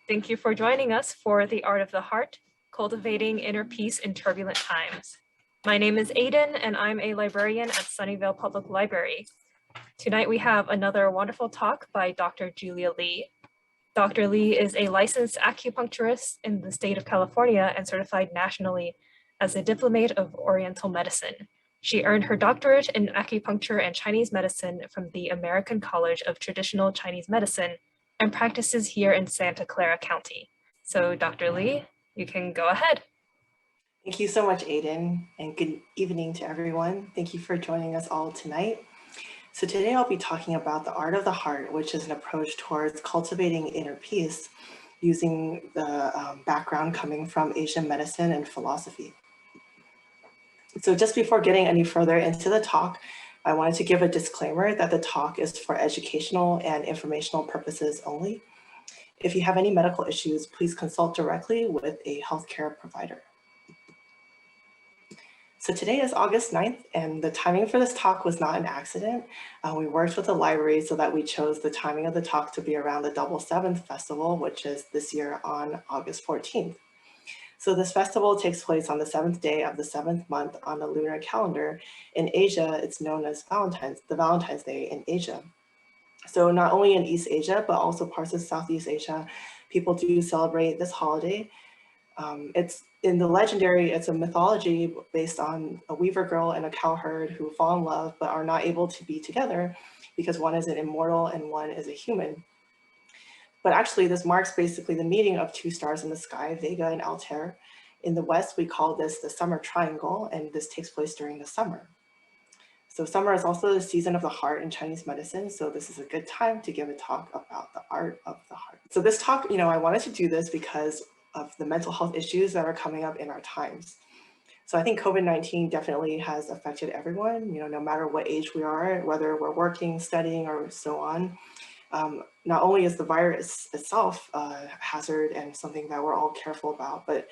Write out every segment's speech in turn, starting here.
Thank you for joining us for The Art of the Heart, Cultivating Inner Peace in Turbulent Times. My name is Aiden, and I'm a librarian at Sunnyvale Public Library. Tonight we have another wonderful talk by Dr. Julia Lee. Dr. Lee is a licensed acupuncturist in the state of California and certified nationally as a diplomate of Oriental medicine. She earned her doctorate in acupuncture and Chinese medicine from the American College of Traditional Chinese Medicine and practices here in Santa Clara County. So Dr. Lee, you can go ahead. Thank you so much, Aiden, and good evening to everyone. Thank you for joining us all tonight. So today I'll be talking about the art of the heart, which is an approach towards cultivating inner peace using the background coming from Asian medicine and philosophy. So just before getting any further into the talk, I wanted to give a disclaimer that the talk is for educational and informational purposes only. If you have any medical issues, please consult directly with a healthcare provider. So today is August 9th, and the timing for this talk was not an accident. We worked with the library so that we chose the timing of the talk to be around the Double Seventh Festival, which is this year on August 14th. So this festival takes place on the 7th day of the 7th month on the lunar calendar. In Asia, it's known as the Valentine's Day in Asia. So not only in East Asia, but also parts of Southeast Asia, people do celebrate this holiday. It's a mythology based on a weaver girl and a cowherd who fall in love but are not able to be together because one is an immortal and one is a human. But actually this marks basically the meeting of two stars in the sky, Vega and Altair. In the West, we call this the summer triangle, and this takes place during the summer. So summer is also the season of the heart in Chinese medicine, so this is a good time to give a talk about the art of the heart. So this talk, I wanted to do this because of the mental health issues that are coming up in our times. So I think COVID-19 definitely has affected everyone, no matter what age we are, whether we're working, studying, or so on. Not only is the virus itself a hazard and something that we're all careful about, but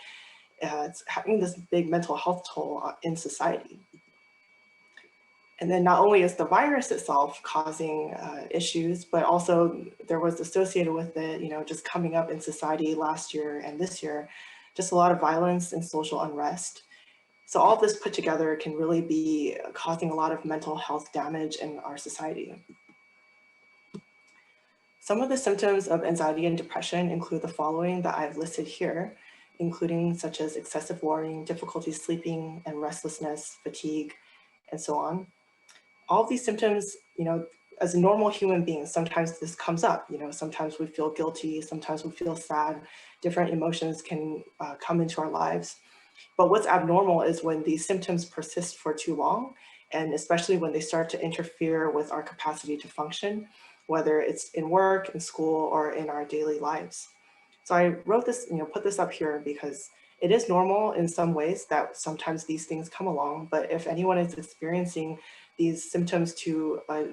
it's having this big mental health toll in society. And then not only is the virus itself causing issues, but also there was associated with it, just coming up in society last year and this year, just a lot of violence and social unrest. So all of this put together can really be causing a lot of mental health damage in our society. Some of the symptoms of anxiety and depression include the following that I've listed here, including such as excessive worrying, difficulty sleeping, and restlessness, fatigue, and so on. All of these symptoms, as a normal human being, sometimes this comes up, sometimes we feel guilty, sometimes we feel sad, different emotions can come into our lives. But what's abnormal is when these symptoms persist for too long, and especially when they start to interfere with our capacity to function, whether it's in work, in school, or in our daily lives. So I wrote this, put this up here because it is normal in some ways that sometimes these things come along, but if anyone is experiencing these symptoms to a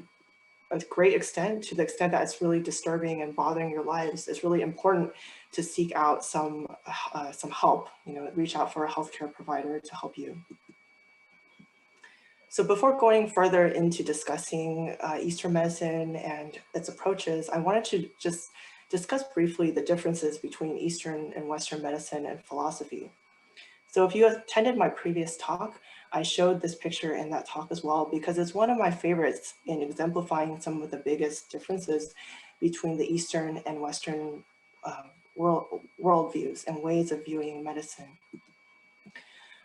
great extent, to the extent that it's really disturbing and bothering your lives, it's really important to seek out some help, reach out for a healthcare provider to help you. So before going further into discussing Eastern medicine and its approaches, I wanted to just discuss briefly the differences between Eastern and Western medicine and philosophy. So if you attended my previous talk, I showed this picture in that talk as well, because it's one of my favorites in exemplifying some of the biggest differences between the Eastern and Western worldviews and ways of viewing medicine.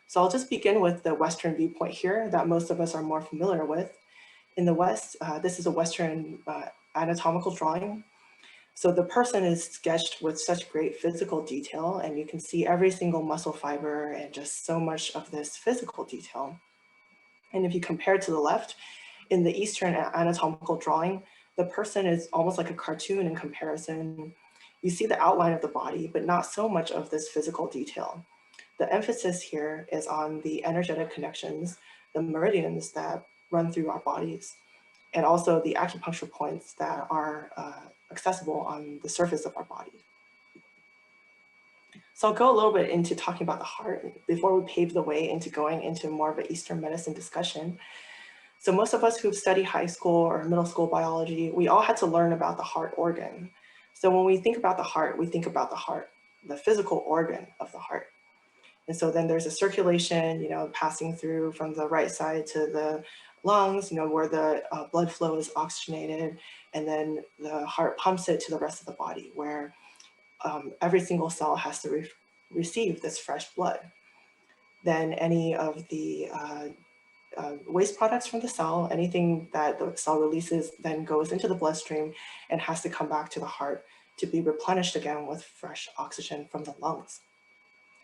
So I'll just begin with the Western viewpoint here that most of us are more familiar with. In the West, this is a Western anatomical drawing. So the person is sketched with such great physical detail, and you can see every single muscle fiber and just so much of this physical detail. And if you compare to the left, in the Eastern anatomical drawing, the person is almost like a cartoon in comparison. You see the outline of the body, but not so much of this physical detail. The emphasis here is on the energetic connections, the meridians that run through our bodies, and also the acupuncture points that are accessible on the surface of our body. So I'll go a little bit into talking about the heart before we pave the way into going into more of an Eastern medicine discussion. So most of us who've studied high school or middle school biology, we all had to learn about the heart organ. So when we think about the heart, we think about the heart, the physical organ of the heart. And so then there's a circulation, passing through from the right side to the lungs, where the blood flow is oxygenated, and then the heart pumps it to the rest of the body, where every single cell has to receive this fresh blood. Then any of the waste products from the cell, anything that the cell releases, then goes into the bloodstream and has to come back to the heart to be replenished again with fresh oxygen from the lungs.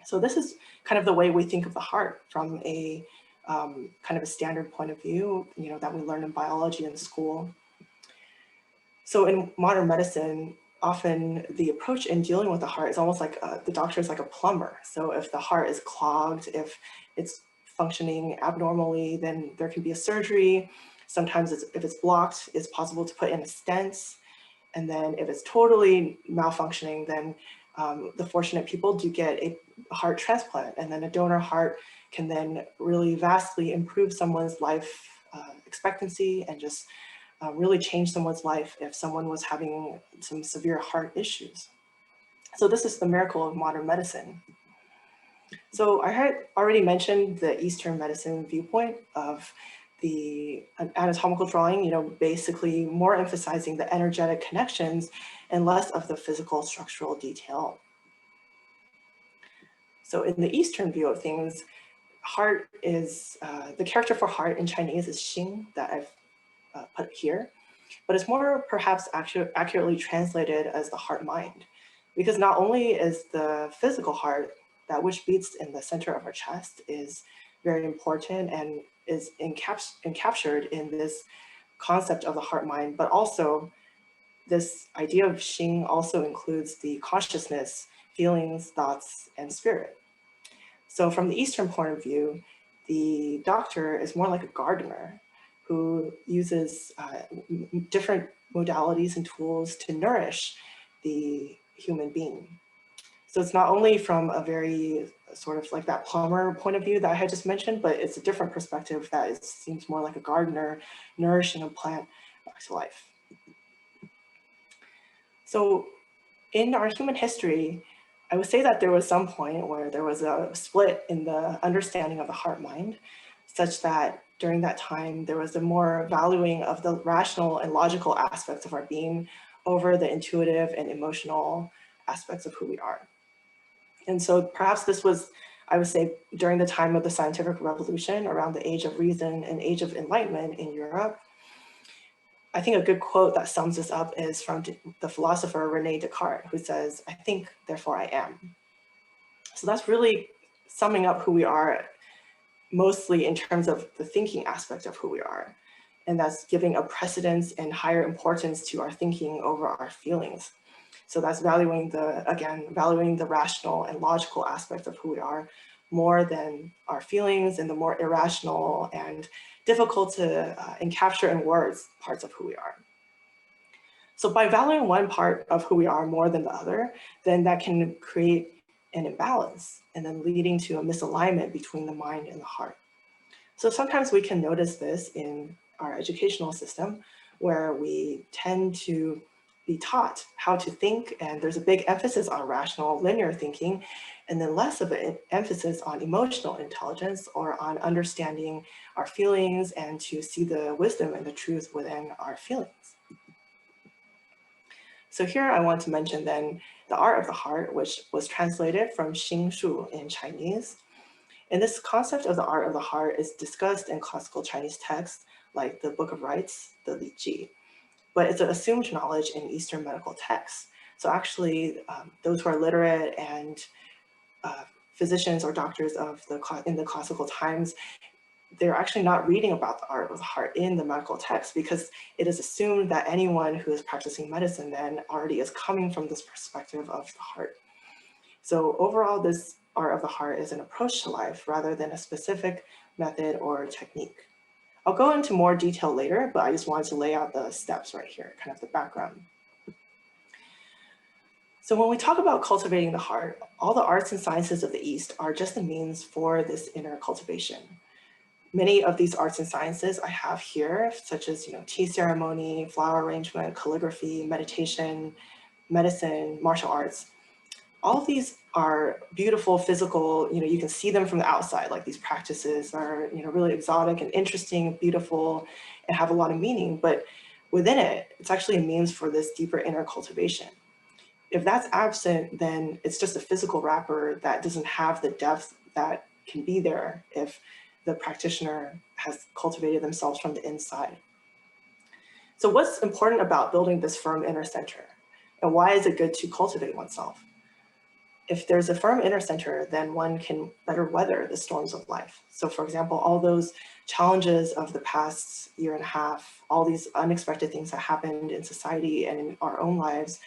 So this is kind of the way we think of the heart from a kind of a standard point of view, that we learn in biology in school. So in modern medicine, often the approach in dealing with the heart is almost like the doctor is like a plumber. So if the heart is clogged, if it's functioning abnormally, then there can be a surgery. Sometimes if it's blocked, it's possible to put in a stent. And then if it's totally malfunctioning, then the fortunate people do get a heart transplant, and then a donor heart can then really vastly improve someone's life expectancy and just really change someone's life if someone was having some severe heart issues. So this is the miracle of modern medicine. So I had already mentioned the Eastern medicine viewpoint of the anatomical drawing, basically more emphasizing the energetic connections and less of the physical structural detail. So in the Eastern view of things, heart is, the character for heart in Chinese is Xing, that I've put here, but it's more perhaps accurately translated as the heart mind, because not only is the physical heart, that which beats in the center of our chest, is very important and is encaptured in this concept of the heart mind, but also this idea of Xing also includes the consciousness, feelings, thoughts, and spirit. So from the Eastern point of view, the doctor is more like a gardener who uses different modalities and tools to nourish the human being. So it's not only from a very sort of like that plumber point of view that I had just mentioned, but it's a different perspective that seems more like a gardener nourishing a plant back to life. So in our human history, I would say that there was some point where there was a split in the understanding of the heart mind, such that during that time, there was a more valuing of the rational and logical aspects of our being over the intuitive and emotional aspects of who we are. And so perhaps this was, I would say, during the time of the scientific revolution, around the age of reason and age of enlightenment in Europe. I think a good quote that sums this up is from the philosopher Rene Descartes, who says, "I think, therefore I am." So that's really summing up who we are, mostly in terms of the thinking aspect of who we are. And that's giving a precedence and higher importance to our thinking over our feelings. So that's valuing the rational and logical aspect of who we are more than our feelings and the more irrational and difficult to encapture in words parts of who we are. So by valuing one part of who we are more than the other, then that can create an imbalance and then leading to a misalignment between the mind and the heart. So sometimes we can notice this in our educational system, where we tend to be taught how to think, and there's a big emphasis on rational linear thinking, and then less of an emphasis on emotional intelligence or on understanding our feelings and to see the wisdom and the truth within our feelings. So here I want to mention then the art of the heart, which was translated from xinshu in Chinese. And this concept of the art of the heart is discussed in classical Chinese texts like the Book of Rites, the Li Ji, but it's an assumed knowledge in Eastern medical texts. So actually, those who are literate and physicians or doctors in the classical times, they're actually not reading about the art of the heart in the medical text, because it is assumed that anyone who is practicing medicine then already is coming from this perspective of the heart. So overall, this art of the heart is an approach to life rather than a specific method or technique. I'll go into more detail later, but I just wanted to lay out the steps right here, kind of the background. So when we talk about cultivating the heart, all the arts and sciences of the East are just a means for this inner cultivation. Many of these arts and sciences I have here, such as tea ceremony, flower arrangement, calligraphy, meditation, medicine, martial arts, all of these are beautiful physical, you can see them from the outside, like these practices are, really exotic and interesting, beautiful, and have a lot of meaning. But within it, it's actually a means for this deeper inner cultivation. If that's absent, then it's just a physical wrapper that doesn't have the depth that can be there if the practitioner has cultivated themselves from the inside. So what's important about building this firm inner center? And why is it good to cultivate oneself? If there's a firm inner center, then one can better weather the storms of life. So for example, all those challenges of the past year and a half, all these unexpected things that happened in society and in our own lives,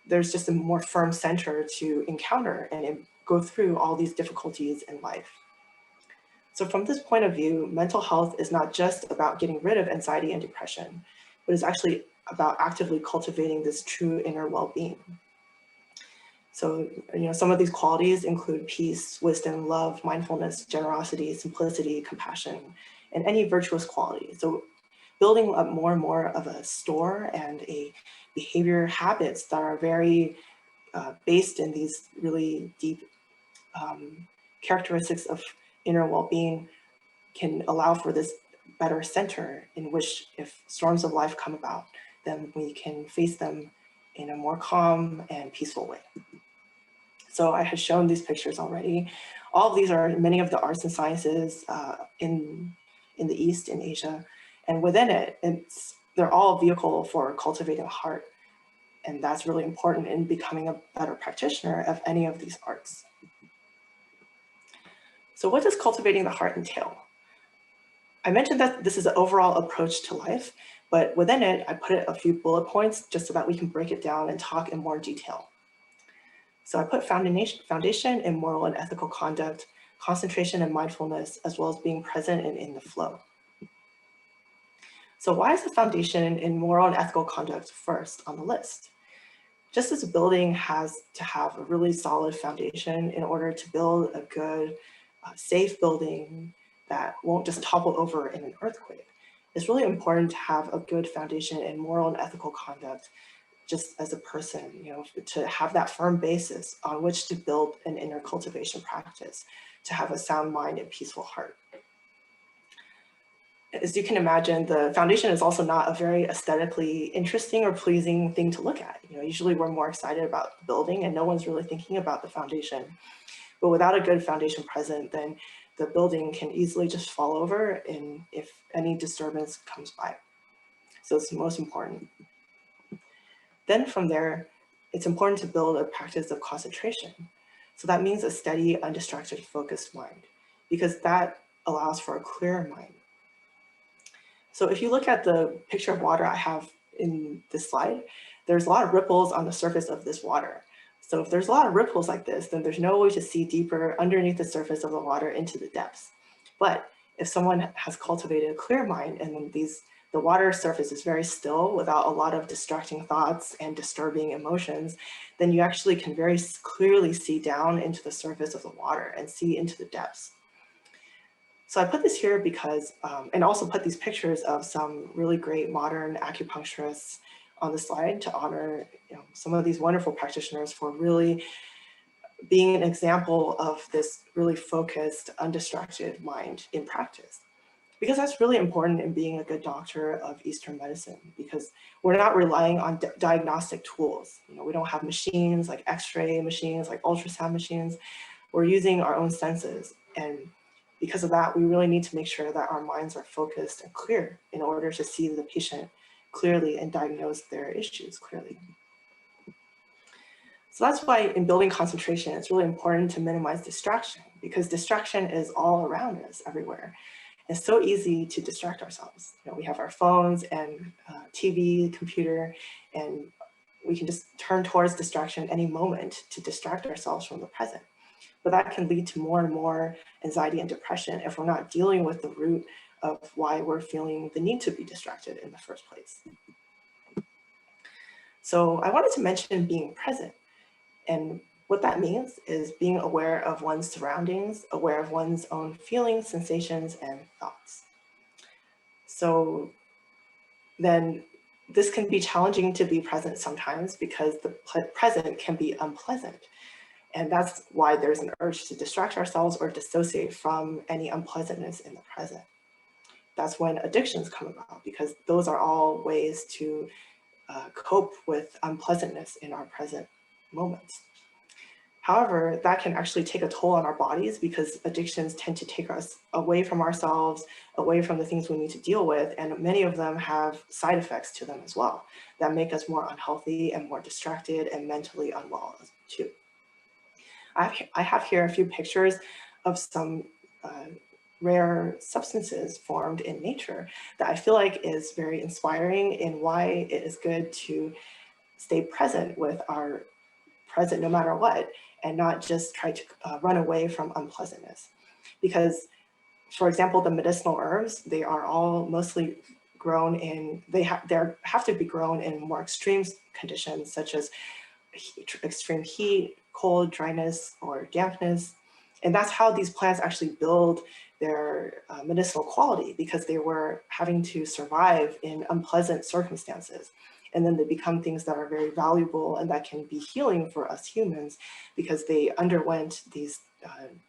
there's just a more firm center to encounter and go through all these difficulties in life. So from this point of view, mental health is not just about getting rid of anxiety and depression, but it's actually about actively cultivating this true inner well-being. So, some of these qualities include peace, wisdom, love, mindfulness, generosity, simplicity, compassion, and any virtuous quality. So building up more and more of a store and a behavior habits that are very based in these really deep characteristics of inner well-being can allow for this better center in which if storms of life come about, then we can face them in a more calm and peaceful way. So I had shown these pictures already. All of these are many of the arts and sciences in the East, in Asia. And within it, they're all a vehicle for cultivating the heart. And that's really important in becoming a better practitioner of any of these arts. So what does cultivating the heart entail? I mentioned that this is an overall approach to life, but within it, I put a few bullet points just so that we can break it down and talk in more detail. So I put foundation in moral and ethical conduct, concentration and mindfulness, as well as being present and in the flow. So why is the foundation in moral and ethical conduct first on the list? Just as a building has to have a really solid foundation in order to build a good, safe building that won't just topple over in an earthquake, it's really important to have a good foundation in moral and ethical conduct just as a person, to have that firm basis on which to build an inner cultivation practice, to have a sound mind and peaceful heart. As you can imagine, the foundation is also not a very aesthetically interesting or pleasing thing to look at. Usually we're more excited about the building and no one's really thinking about the foundation. But without a good foundation present, then the building can easily just fall over if any disturbance comes by. So it's the most important. Then from there, it's important to build a practice of concentration. So that means a steady, undistracted, focused mind, because that allows for a clear mind. So if you look at the picture of water I have in this slide, there's a lot of ripples on the surface of this water. So if there's a lot of ripples like this, then there's no way to see deeper underneath the surface of the water into the depths. But if someone has cultivated a clear mind and then the water surface is very still without a lot of distracting thoughts and disturbing emotions, then you actually can very clearly see down into the surface of the water and see into the depths. So I put this here because, and also put these pictures of some really great modern acupuncturists on the slide to honor some of these wonderful practitioners for really being an example of this really focused, undistracted mind in practice. Because that's really important in being a good doctor of Eastern medicine, because we're not relying on diagnostic tools. We don't have machines like X-ray machines, like ultrasound machines. We're using our own senses. And because of that, we really need to make sure that our minds are focused and clear in order to see the patient clearly and diagnose their issues clearly. So that's why in building concentration, it's really important to minimize distraction, because distraction is all around us everywhere. It's so easy to distract ourselves. We have our phones and TV, computer, and we can just turn towards distraction any moment to distract ourselves from the present. But that can lead to more and more anxiety and depression if we're not dealing with the root of why we're feeling the need to be distracted in the first place. So I wanted to mention being present. And what that means is being aware of one's surroundings, aware of one's own feelings, sensations, and thoughts. So then this can be challenging to be present sometimes because the present can be unpleasant. And that's why there's an urge to distract ourselves or dissociate from any unpleasantness in the present. That's when addictions come about, because those are all ways to cope with unpleasantness in our present moments. However, that can actually take a toll on our bodies because addictions tend to take us away from ourselves, away from the things we need to deal with, and many of them have side effects to them as well that make us more unhealthy and more distracted and mentally unwell too. I have here a few pictures of some rare substances formed in nature that I feel like is very inspiring in why it is good to stay present with our present no matter what, and not just try to run away from unpleasantness. Because, for example, the medicinal herbs, they are all mostly grown in, they have to be grown in more extreme conditions, such as extreme heat, cold, dryness, or dampness. And that's how these plants actually build their medicinal quality, because they were having to survive in unpleasant circumstances. And then they become things that are very valuable and that can be healing for us humans, because they underwent these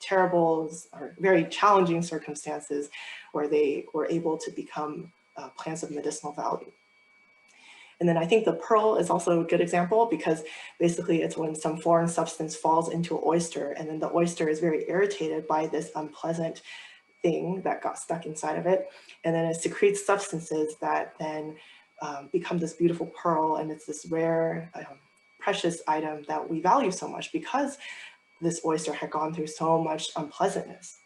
terrible or very challenging circumstances where they were able to become plants of medicinal value. And then I think the pearl is also a good example, because basically it's when some foreign substance falls into an oyster, and then the oyster is very irritated by this unpleasant thing that got stuck inside of it. And then it secretes substances that then become this beautiful pearl. And it's this rare, precious item that we value so much because this oyster had gone through so much unpleasantness.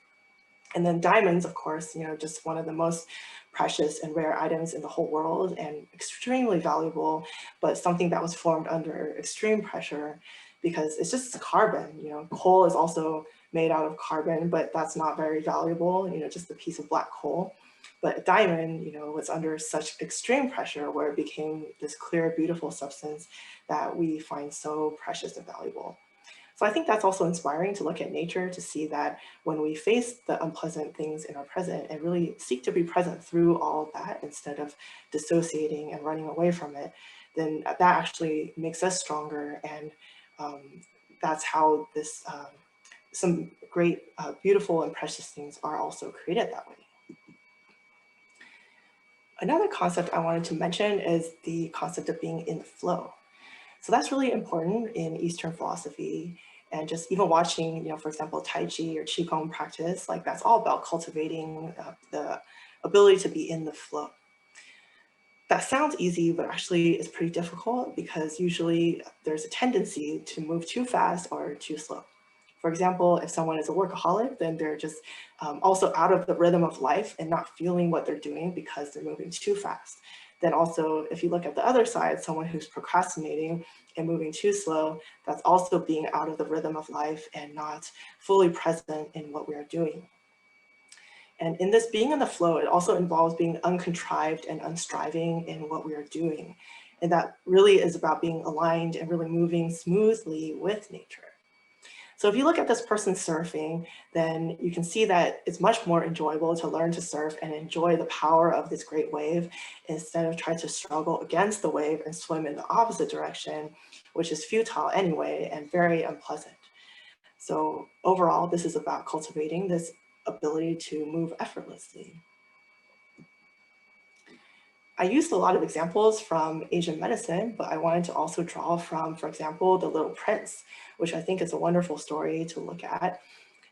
And then diamonds, of course, just one of the most precious and rare items in the whole world, and extremely valuable, but something that was formed under extreme pressure because it's just carbon. Coal is also made out of carbon, but that's not very valuable, just a piece of black coal. But diamond, was under such extreme pressure where it became this clear, beautiful substance that we find so precious and valuable. So I think that's also inspiring to look at nature, to see that when we face the unpleasant things in our present and really seek to be present through all of that instead of dissociating and running away from it, then that actually makes us stronger. And that's how this some great, beautiful and precious things are also created that way. Another concept I wanted to mention is the concept of being in the flow. So that's really important in Eastern philosophy. And just even watching, for example, Tai Chi or Qigong practice, like that's all about cultivating the ability to be in the flow. That sounds easy, but actually is pretty difficult, because usually there's a tendency to move too fast or too slow. For example, if someone is a workaholic, then they're just also out of the rhythm of life and not feeling what they're doing because they're moving too fast. Then also, if you look at the other side, someone who's procrastinating and moving too slow, that's also being out of the rhythm of life and not fully present in what we are doing. And in this being in the flow, it also involves being uncontrived and unstriving in what we are doing. And that really is about being aligned and really moving smoothly with nature. So if you look at this person surfing, then you can see that it's much more enjoyable to learn to surf and enjoy the power of this great wave instead of trying to struggle against the wave and swim in the opposite direction, which is futile anyway and very unpleasant. So overall, this is about cultivating this ability to move effortlessly. I used a lot of examples from Asian medicine, but I wanted to also draw from, for example, The Little Prince, which I think is a wonderful story to look at.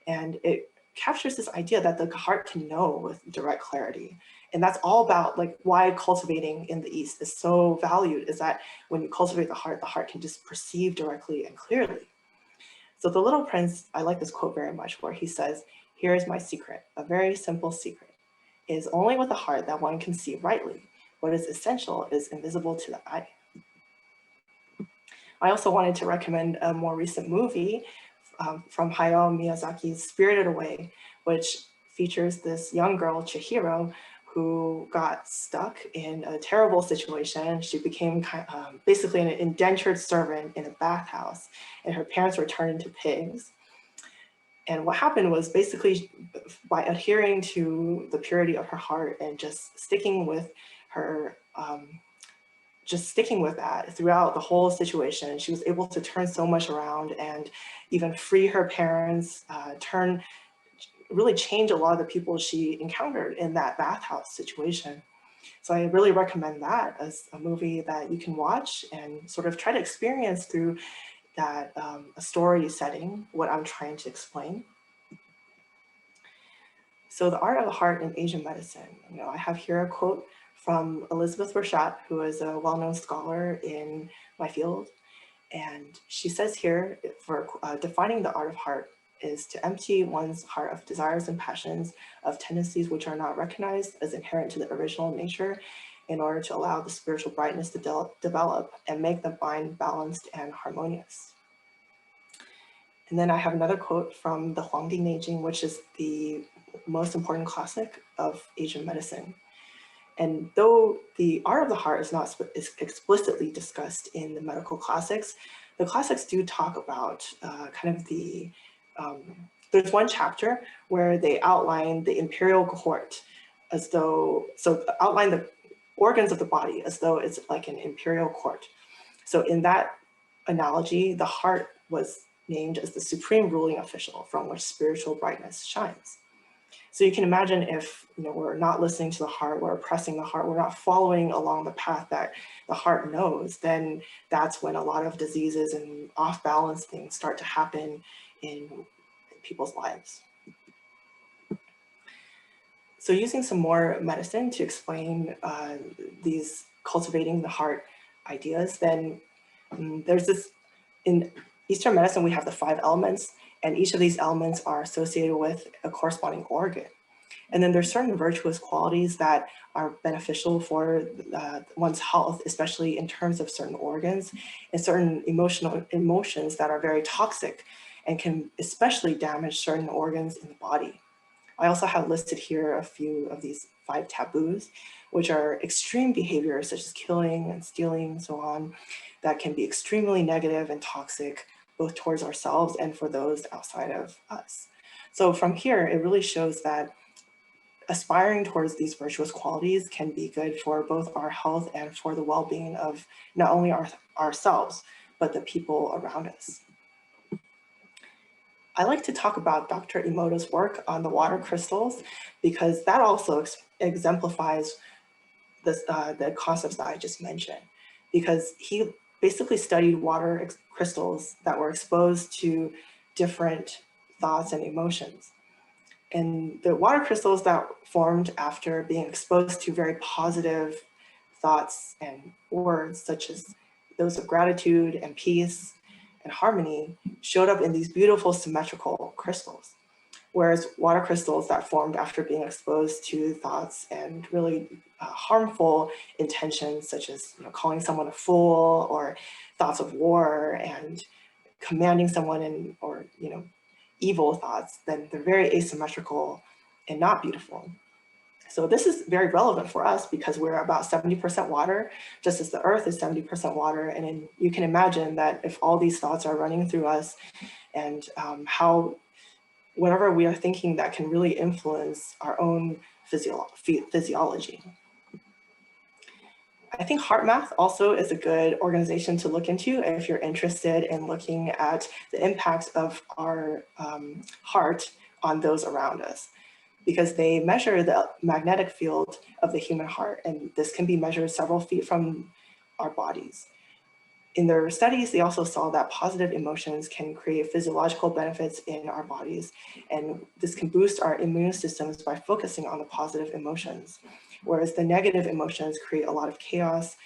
And it captures this idea that the heart can know with direct clarity. And that's all about like why cultivating in the East is so valued, is that when you cultivate the heart can just perceive directly and clearly. So The Little Prince, I like this quote very much, where he says, "Here is my secret, a very simple secret. It is only with the heart that one can see rightly. What is essential is invisible to the eye." I also wanted to recommend a more recent movie from Hayao Miyazaki's Spirited Away, which features this young girl, Chihiro, who got stuck in a terrible situation. She became basically an indentured servant in a bathhouse, and her parents were turned into pigs. And what happened was, basically by adhering to the purity of her heart and just sticking with her just sticking with that throughout the whole situation. She was able to turn so much around and even free her parents, really change a lot of the people she encountered in that bathhouse situation. So I really recommend that as a movie that you can watch and sort of try to experience through that a story setting, what I'm trying to explain. So the art of the heart in Asian medicine, I have here a quote from Elizabeth Rochat, who is a well-known scholar in my field. And she says here, for defining the art of heart is to empty one's heart of desires and passions, of tendencies which are not recognized as inherent to the original nature, in order to allow the spiritual brightness to develop and make the mind balanced and harmonious. And then I have another quote from the Huangdi Neijing, which is the most important classic of Asian medicine. And though the art of the heart is not explicitly discussed in the medical classics, the classics do talk about kind of there's one chapter where they outline the imperial cohort as though, so outline the organs of the body as though it's like an imperial court. So in that analogy, the heart was named as the supreme ruling official from which spiritual brightness shines. So you can imagine if we're not listening to the heart, we're oppressing the heart, we're not following along the path that the heart knows, then that's when a lot of diseases and off-balance things start to happen in people's lives. So using some more medicine to explain these cultivating the heart ideas, then there's this, in Eastern medicine, we have the 5 elements, and each of these elements are associated with a corresponding organ. And then there's certain virtuous qualities that are beneficial for one's health, especially in terms of certain organs, and certain emotions that are very toxic and can especially damage certain organs in the body. I also have listed here a few of these 5 taboos, which are extreme behaviors such as killing and stealing and so on, that can be extremely negative and toxic, both towards ourselves and for those outside of us. So from here, it really shows that aspiring towards these virtuous qualities can be good for both our health and for the well-being of not only ourselves, but the people around us. I like to talk about Dr. Emoto's work on the water crystals because that also exemplifies the concepts that I just mentioned, because he basically studied water crystals that were exposed to different thoughts and emotions. And the water crystals that formed after being exposed to very positive thoughts and words, such as those of gratitude and peace and harmony, showed up in these beautiful symmetrical crystals. Whereas water crystals that formed after being exposed to thoughts and really harmful intentions, such as calling someone a fool or thoughts of war and commanding someone or evil thoughts, then they're very asymmetrical and not beautiful. So this is very relevant for us because we're about 70% water, just as the earth is 70% water. And then you can imagine that if all these thoughts are running through us and how whatever we are thinking, that can really influence our own physiology. I think HeartMath also is a good organization to look into if you're interested in looking at the impacts of our heart on those around us, because they measure the magnetic field of the human heart, and this can be measured several feet from our bodies. In their studies, they also saw that positive emotions can create physiological benefits in our bodies, and this can boost our immune systems by focusing on the positive emotions, whereas the negative emotions create a lot of chaos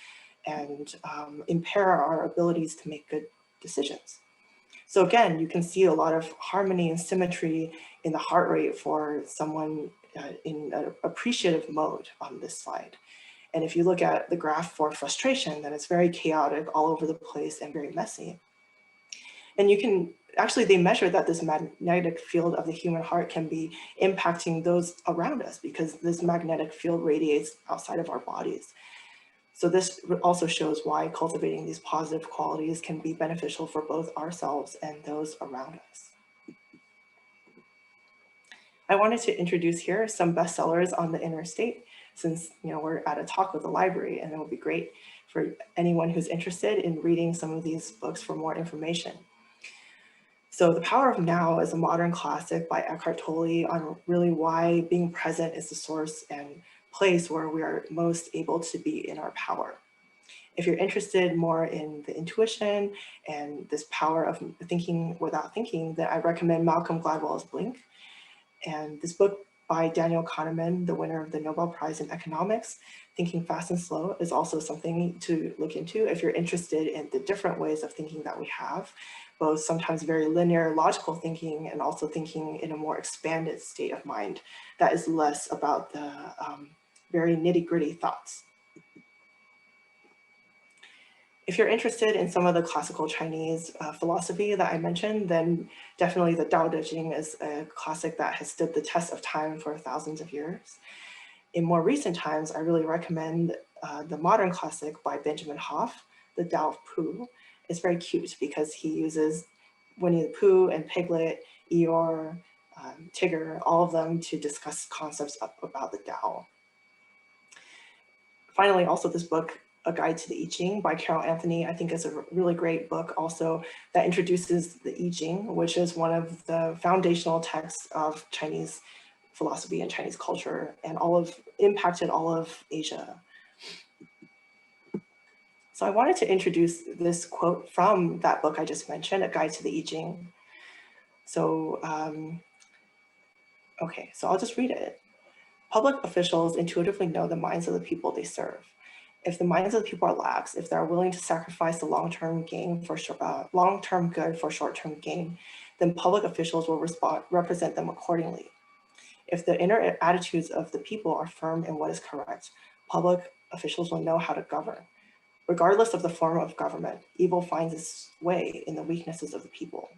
and impair our abilities to make good decisions. So again, you can see a lot of harmony and symmetry in the heart rate for someone in an appreciative mode on this slide. And if you look at the graph for frustration, then it's very chaotic, all over the place and very messy. And you can, actually they measure that this magnetic field of the human heart can be impacting those around us because this magnetic field radiates outside of our bodies. So this also shows why cultivating these positive qualities can be beneficial for both ourselves and those around us. I wanted to introduce here some bestsellers on the inner state, since we're at a talk with the library, and it will be great for anyone who's interested in reading some of these books for more information. So The Power of Now is a modern classic by Eckhart Tolle on really why being present is the source and place where we are most able to be in our power. If you're interested more in the intuition and this power of thinking without thinking, then I recommend Malcolm Gladwell's Blink. And this book by Daniel Kahneman, the winner of the Nobel Prize in Economics, Thinking Fast and Slow, is also something to look into if you're interested in the different ways of thinking that we have, both sometimes very linear, logical thinking, and also thinking in a more expanded state of mind that is less about the very nitty-gritty thoughts. If you're interested in some of the classical Chinese philosophy that I mentioned, then definitely the Tao Te Ching is a classic that has stood the test of time for thousands of years. In more recent times, I really recommend the modern classic by Benjamin Hoff, The Tao of Pooh. It's very cute because he uses Winnie the Pooh and Piglet, Eeyore, Tigger, all of them to discuss concepts about the Tao. Finally, also this book, A Guide to the I Ching by Carol Anthony, I think is a really great book also that introduces the I Ching, which is one of the foundational texts of Chinese philosophy and Chinese culture and impacted all of Asia. So I wanted to introduce this quote from that book I just mentioned, A Guide to the I Ching. So, okay, so I'll just read it. Public officials intuitively know the minds of the people they serve. If the minds of the people are lax, if they're willing to sacrifice the long-term good for short-term gain, then public officials will represent them accordingly. If the inner attitudes of the people are firm in what is correct, public officials will know how to govern. Regardless of the form of government, evil finds its way in the weaknesses of the people.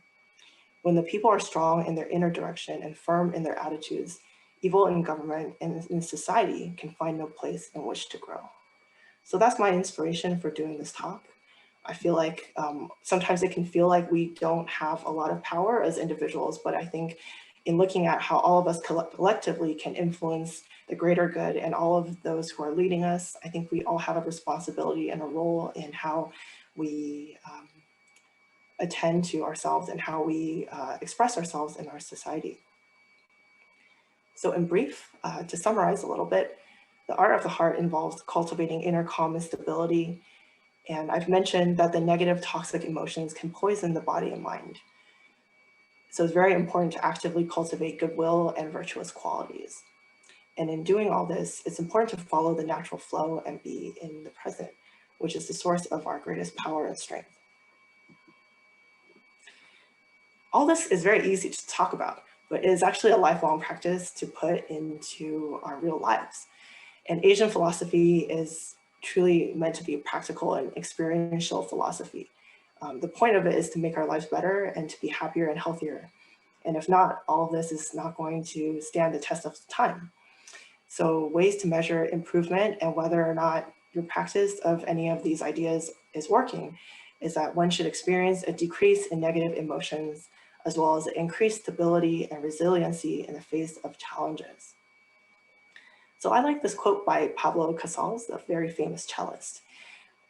When the people are strong in their inner direction and firm in their attitudes, evil in government and in society can find no place in which to grow. So that's my inspiration for doing this talk. I feel like sometimes it can feel like we don't have a lot of power as individuals, but I think in looking at how all of us collectively can influence the greater good and all of those who are leading us, I think we all have a responsibility and a role in how we attend to ourselves and how we express ourselves in our society. So in brief, to summarize a little bit, the art of the heart involves cultivating inner calm and stability. And I've mentioned that the negative toxic emotions can poison the body and mind. So it's very important to actively cultivate goodwill and virtuous qualities. And in doing all this, it's important to follow the natural flow and be in the present, which is the source of our greatest power and strength. All this is very easy to talk about, but it is actually a lifelong practice to put into our real lives. And Asian philosophy is truly meant to be practical and experiential philosophy. The point of it is to make our lives better and to be happier and healthier. And if not, all of this is not going to stand the test of time. So ways to measure improvement and whether or not your practice of any of these ideas is working is that one should experience a decrease in negative emotions, as well as increased stability and resiliency in the face of challenges. So I like this quote by Pablo Casals, a very famous cellist.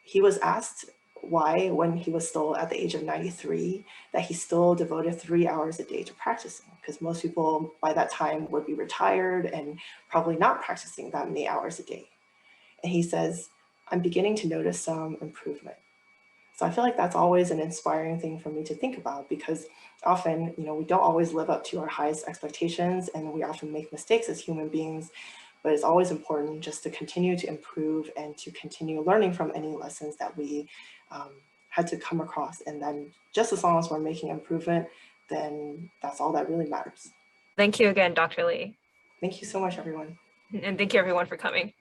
He was asked why, when he was still at the age of 93, that he still devoted 3 hours a day to practicing, because most people by that time would be retired and probably not practicing that many hours a day. And he says, I'm beginning to notice some improvement. So I feel like that's always an inspiring thing for me to think about, because often, we don't always live up to our highest expectations and we often make mistakes as human beings. But it's always important just to continue to improve and to continue learning from any lessons that we had to come across. And then just as long as we're making improvement, then that's all that really matters. Thank you again, Dr. Lee. Thank you so much, everyone. And thank you everyone for coming.